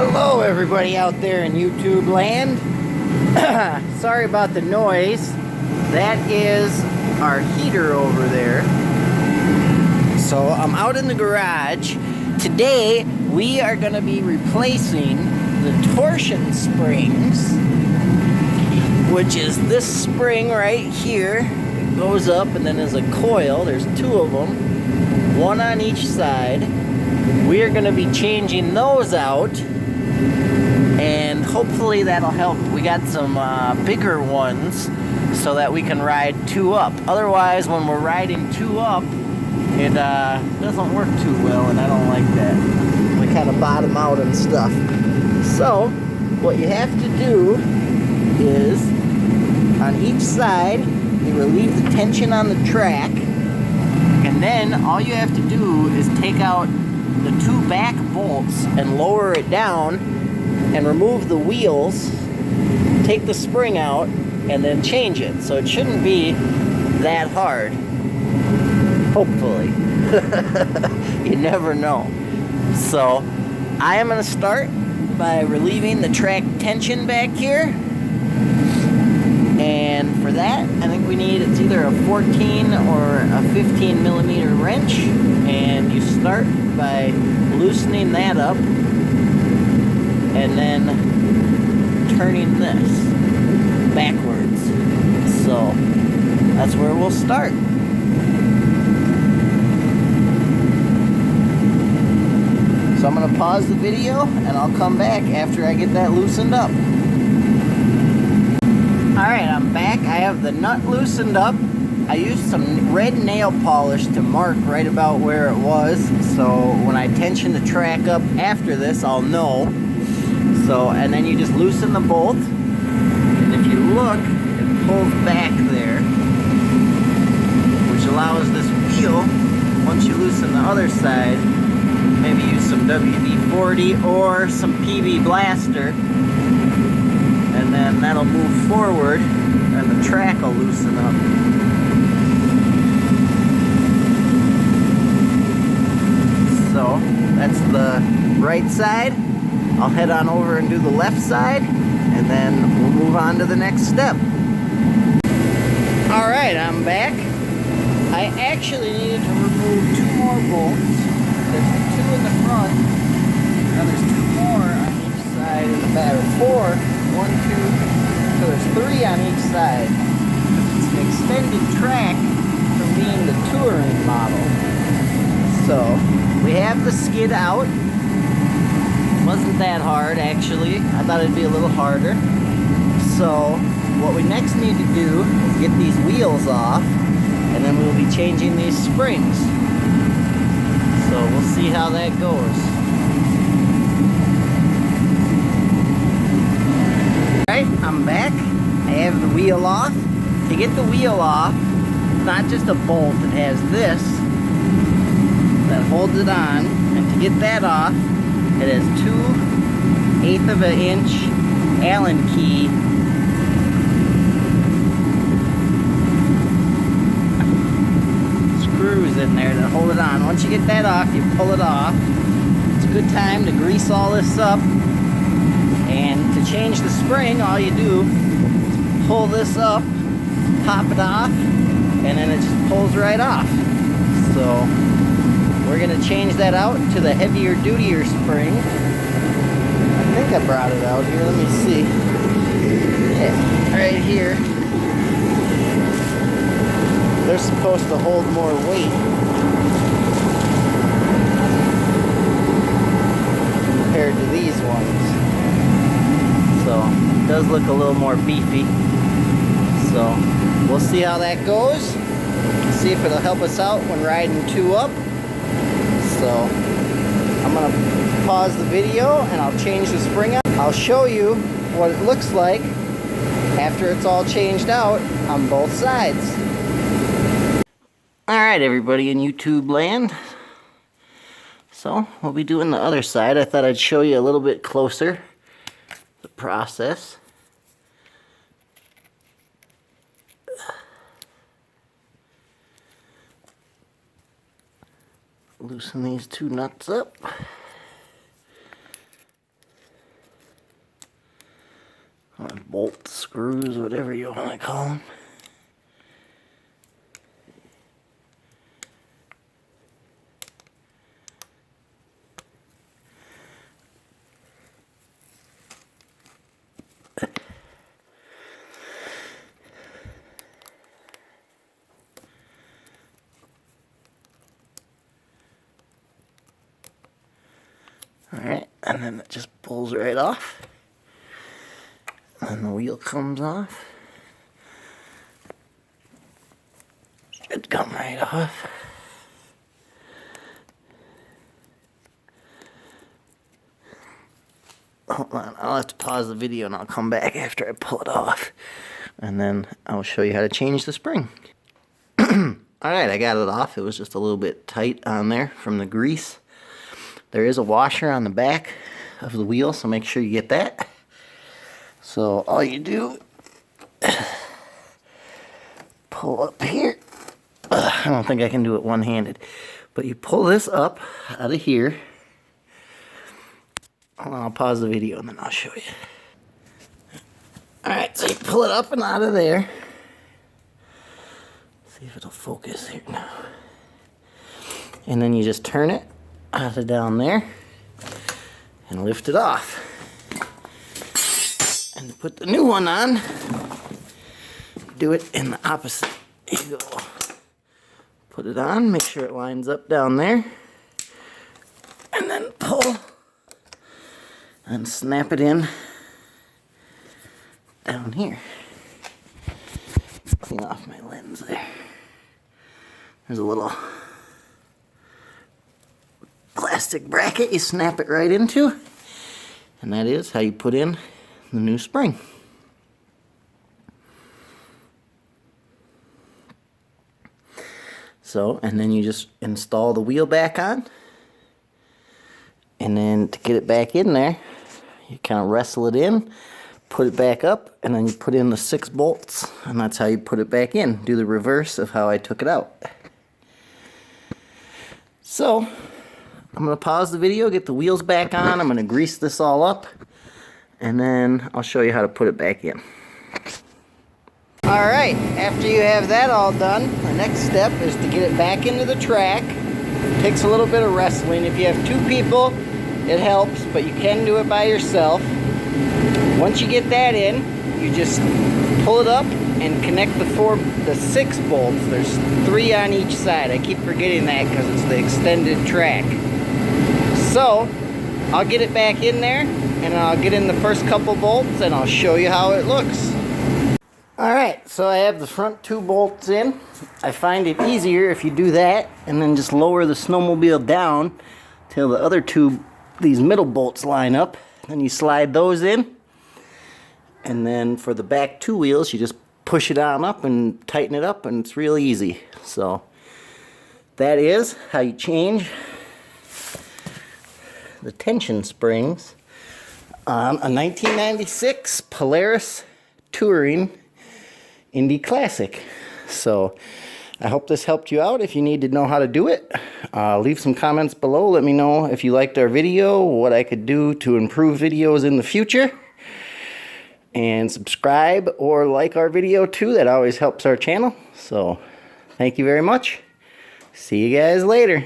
Hello everybody out there in YouTube land. Sorry about the noise. That is our heater over there. So I'm out in the garage. Today we are going to be replacing the torsion springs, which is this spring right here. It goes up and then there's a coil. There's two of them, one on each side. We are going to be changing those out, and hopefully that'll help. We got some bigger ones so that we can ride two up. Otherwise, when we're riding two up, it doesn't work too well, and I don't like that. We kind of bottom out and stuff. So what you have to do is, on each side, you relieve the tension on the track, and then all you have to do is take out the two back bolts and lower it down and remove the wheels, take the spring out, and then change it. So it shouldn't be that hard. Hopefully. You never know. So I am going to start by relieving the track tension back here. And for that, I think we need, it's either a 14 or a 15 millimeter wrench. And you start by loosening that up and then turning this backwards. So that's where we'll start. So I'm going to pause the video and I'll come back after I get that loosened up. Alright, I'm back. I have the nut loosened up. I used some red nail polish to mark right about where it was, so when I tension the track up after this, I'll know. So, and then you just loosen the bolt, and if you look, it pulls back there, which allows this wheel, once you loosen the other side, maybe use some WD-40 or some PB Blaster, and then that'll move forward, and the track will loosen up. So that's the right side. I'll head on over and do the left side, and then we'll move on to the next step. Alright, I'm back. I actually needed to remove two more bolts. There's two in the front, and there's two more on each side in the back. Four, one, two, so there's three on each side. It's an extended track from being the touring model. So we have the skid out. Wasn't that hard, actually. I thought it'd be a little harder. So what we next need to do is get these wheels off, and then we'll be changing these springs. So we'll see how that goes. Alright, I'm back. I have the wheel off. To get the wheel off, it's not just a bolt, it has this that holds it on, and to get that off, it has 2/8 of an inch Allen key screws in there to hold it on. Once you get that off, you pull it off. It's a good time to grease all this up, and to change the spring, all you do is pull this up, pop it off, and then it just pulls right off. So we're going to change that out to the heavier dutier spring. I think I brought it out here. Let me see. Yeah, right here. They're supposed to hold more weight compared to these ones. So it does look a little more beefy. So we'll see how that goes. See if it'll help us out when riding two up. So I'm going to pause the video and I'll change the spring out. I'll show you what it looks like after it's all changed out on both sides. Alright everybody in YouTube land. So we'll be doing the other side. I thought I'd show you a little bit closer the process. Loosen these two nuts up. or bolt screws, whatever you want to call them. Alright, and then it just pulls right off. And the wheel comes off. Should come right off. Hold on, I'll have to pause the video and I'll come back after I pull it off. And then I'll show you how to change the spring. Alright, I got it off. It was just a little bit tight on there from the grease. There is a washer on the back of the wheel, so make sure you get that. So all you do, pull up here. I don't think I can do it one-handed, but you pull this up out of here. Hold on, I'll pause the video and then I'll show you. Alright, so you pull it up and out of there. See if it'll focus here now. And then you just turn it out of down there and lift it off. And to put the new one on, do it in the opposite. Here you go. Put it on, make sure it lines up down there, and then pull and snap it in down here. Clean off my lens there. There's a little plastic bracket you snap it right into, and that is how you put in the new spring. So, and then you just install the wheel back on, and then to get it back in there, you kind of wrestle it in, put it back up, and then you put in the 6 bolts, and that's how you put it back in. Do the reverse of how I took it out. So I'm going to pause the video, get the wheels back on, I'm going to grease this all up, and then I'll show you how to put it back in. Alright, after you have that all done, the next step is to get it back into the track. It takes a little bit of wrestling. If you have 2 people, it helps, but you can do it by yourself. Once you get that in, you just pull it up and connect the 6 bolts. There's 3 on each side. I keep forgetting that because it's the extended track. So, I'll get it back in there, and I'll get in the first couple bolts, and I'll show you how it looks. Alright, so I have the front 2 bolts in. I find it easier if you do that, and then just lower the snowmobile down till the other 2, these middle bolts line up. Then you slide those in, and then for the back 2 wheels, you just push it on up and tighten it up, and it's real easy. So, that is how you change the tension springs on a 1996 Polaris Touring Indy Classic. So I hope this helped you out. If you need to know how to do it, leave some comments below. Let me know if you liked our video, what I could do to improve videos in the future. And subscribe or like our video too. That always helps our channel. So thank you very much. See you guys later.